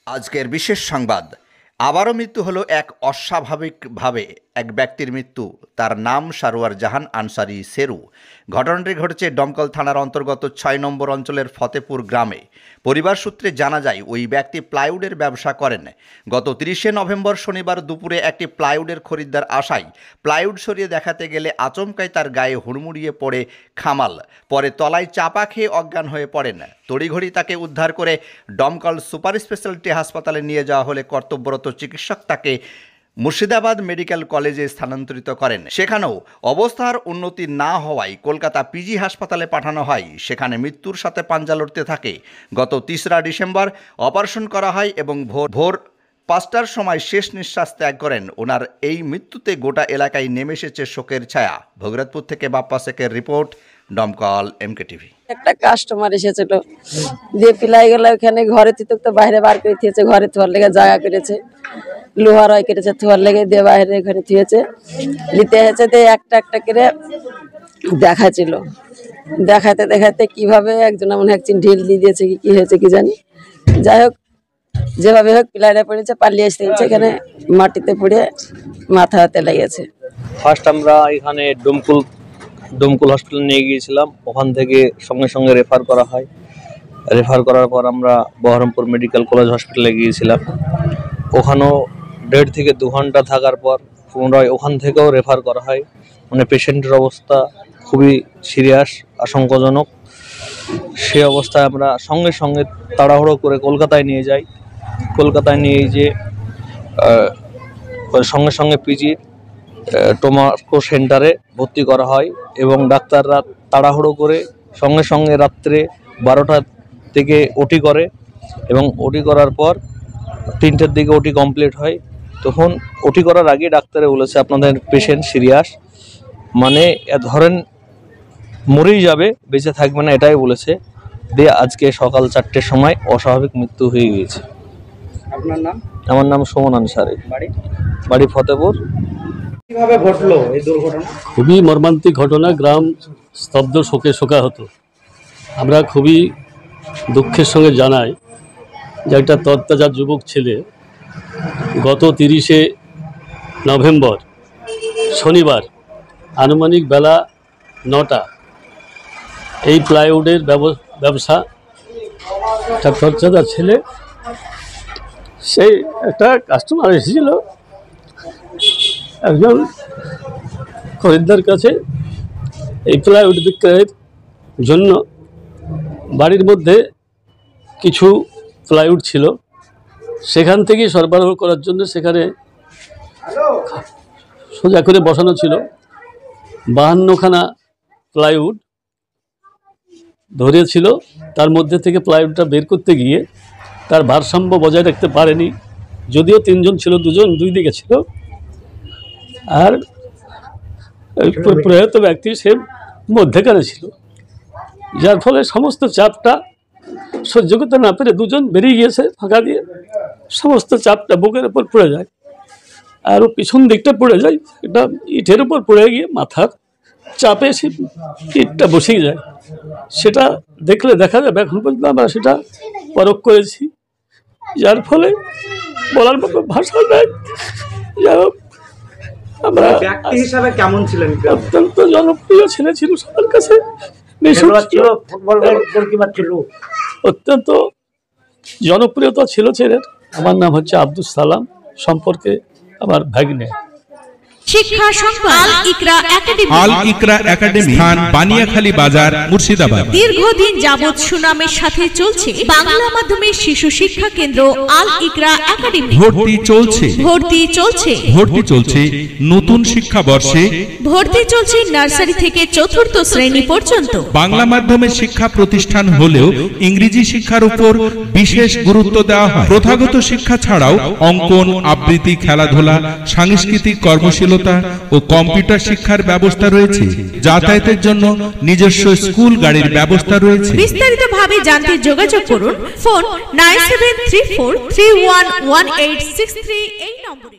আজকের বিশেষ সংবাদ। আবারও মৃত্যু হলো এক অস্বাভাবিকভাবে এক ব্যক্তির মৃত্যু। তার নাম সারোয়ার জাহান আনসারি সেরু। ঘটনাটি ঘটেছে দমকল থানার অন্তর্গত ৬ নম্বর অঞ্চলের ফতেপুর গ্রামে। পরিবার সূত্রে জানা যায় ওই ব্যক্তি প্লাইউডের ব্যবসা করেন। গত ৩০শে নভেম্বর শনিবার দুপুরে একটি প্লাইউডের খরিদ্দার আসায় প্লাইউড সরিয়ে দেখাতে গেলে আচমকাই তার গায়ে হুড়মুড়িয়ে পড়ে খামাল। পরে তলায় চাপা খেয়ে অজ্ঞান হয়ে পড়েন। তড়িঘড়ি তাকে উদ্ধার করে দমকল সুপার স্পেশালিটি হাসপাতালে নিয়ে যাওয়া হলে কর্তব্যরত চিকিৎসক তাকে মুর্শিদাবাদ মেডিকেল কলেজে স্থানান্তরিত করেন। সেখানেও অবস্থার উন্নতি না হওয়ায় কলকাতা পিজি হাসপাতালে পাঠানো হয়। সেখানে মৃত্যুর সাথে পাঞ্জা লড়তে থাকে। গত ৩রা ডিসেম্বর অপারেশন করা হয় এবং ভোর ৫টার সময় শেষ নিঃশ্বাস ত্যাগ করেন। ওনার এই মৃত্যুতে গোটা এলাকায় নেমে এসেছে শোকের ছায়া। ভগীরথপুর থেকে বাপ্পা শেখের রিপোর্ট, দমকল এমকে টিভি। একটা কাস্টমার এসেছিল, দিয়ে পিলাই গেল ওখানে ঘরে তো বাইরে বার করে দিয়েছে। ঘরে থোয়ার লেগে জায়গা করেছে, লোহার হয় কেটেছে, থোয়ার লেগে দিয়ে বাইরে ঘরে থুয়েছে। নিতে হয়েছে দিয়ে একটা একটা করে দেখাচ্ছিল। দেখাতে দেখাতে কিভাবে একজন মনে হয় একদিন ঢিল দিয়ে দিয়েছে, কি হয়েছে কি জানি। যাই হোক, যেভাবে হোক পিলাইটা পড়েছে, পালিয়ে এসে এখানে মাটিতে পড়ে মাথা হাতে লেগেছে। ফার্স্ট আমরা এখানে ডোমকুল হসপিটাল নিয়ে গিয়েছিলাম। ওখান থেকে সঙ্গে সঙ্গে রেফার করা হয়। রেফার করার পর আমরা বহরমপুর মেডিকেল কলেজ হসপিটালে গিয়েছিলাম। ওখানেও 1.5 থেকে 2 ঘন্টা থাকার পর পুনরায় ওখান থেকেও রেফার করা হয়। মানে পেশেন্টের অবস্থা খুবই সিরিয়াস, আশঙ্কাজনক। সে অবস্থায় আমরা সঙ্গে সঙ্গে তাড়াহুড়ো করে কলকাতায় নিয়ে যাই। কলকাতায় নিয়ে যে সঙ্গে সঙ্গে পিজি টোমাকো সেন্টারে ভর্তি করা হয় এবং ডাক্তাররা তাড়াহুড়ো করে সঙ্গে সঙ্গে রাত্রে 12টা থেকে ওটি করে এবং ওটি করার পর 3টের দিকে ওটি কমপ্লিট হয়। তখন ওটি করার আগে ডাক্তারে বলেছে আপনাদের পেশেন্ট সিরিয়াস, মানে ধরেন মরেই যাবে, বেঁচে থাকবে না, এটাই বলেছে। দিয়ে আজকে সকাল 4টের সময় অস্বাভাবিক মৃত্যু হয়ে গিয়েছে। আপনার নাম? আমার নাম সুমন আনসারি, বাড়ি ফতেপুর। কিভাবে ঘটলো এই দুর্ঘটনা? খুবই মর্মান্তিক ঘটনা। গ্রাম স্তব্ধ, শোকে শোকাহত। আমরা খুবই দুঃখের সঙ্গে জানাই যে একটা তরতাজা যুবক ছেলে গত 30শে নভেম্বর শনিবার আনুমানিক বেলা 9টা এই প্লাইউডের ব্যবসা, একটা তরতাজা ছেলে, সেই একটা কাস্টমার এসেছিল একজন খরিদ্দার কাছে এই প্লাইউড বিক্রয়ের জন্য। বাড়ির মধ্যে কিছু প্লাইউড ছিল, সেখান থেকে সরবরাহ করার জন্য সেখানে সোজা করে বসানো ছিল 52খানা প্লাইউড ধরেছিল। তার মধ্যে থেকে প্লাইউডটা বের করতে গিয়ে তার ভারসাম্য বজায় রাখতে পারেনি। যদিও 3জন ছিল, 2জন 2 দিকে ছিল, আর প্রয়াত ব্যক্তি সে মধ্যেখানে ছিল, যার ফলে সমস্ত চাপটা সহ্য করতে না পেরে 2জন বেরিয়ে গিয়েছে ফাঁকা দিয়ে। সমস্ত চাপটা বুকের উপর পড়ে যায়, আর ও পিছন দিকটা পড়ে যায়। এটা ইটের উপর পড়ে গিয়ে মাথার চাপে সে ইটটা বসে যায়। সেটা দেখলে দেখা যাবে, এখন পর্যন্ত আমরা সেটা পরখ করেছি, যার ফলে বলার মতো ভাষা নেই। যাই হোক, আমরা ব্যক্তি হিসাবে কেমন ছিলেন? অত্যন্ত জনপ্রিয় ছেলে ছিল সবার কাছে, অত্যন্ত জনপ্রিয়তা ছিল ছেলের। আমার নাম হচ্ছে আব্দুল সালাম, সম্পর্কে আমার ভাগ্নে। শিক্ষা সংবাদ আল ইকরা একাডেমি, স্থান বানিয়াখালী বাজার, মুর্শিদাবাদ। দীর্ঘদিন যাবৎ সুনামের সাথে চলছে বাংলা মাধ্যমের শিশু শিক্ষা কেন্দ্র আল ইকরা একাডেমি। ভর্তি চলছে নতুন শিক্ষাবর্ষে। ভর্তি চলছে নার্সারি থেকে 4র্থ শ্রেণী পর্যন্ত। বাংলা মাধ্যমের শিক্ষা প্রতিষ্ঠান হলেও ইংরেজি শিক্ষার উপর বিশেষ গুরুত্ব দেওয়া হয়। প্রথাগত শিক্ষা ছাড়াও অঙ্কন, আবৃত্তি, খেলাধুলা, সাংস্কৃতিক কর্মশীলতা ও কম্পিউটার শিক্ষার ব্যবস্থা রয়েছে। যাতায়াতের জন্য নিজস্ব স্কুল গাড়ির ব্যবস্থা রয়েছে। বিস্তারিতভাবে জানতে যোগাযোগ করুন ফোন 9734311863 এই নম্বরে।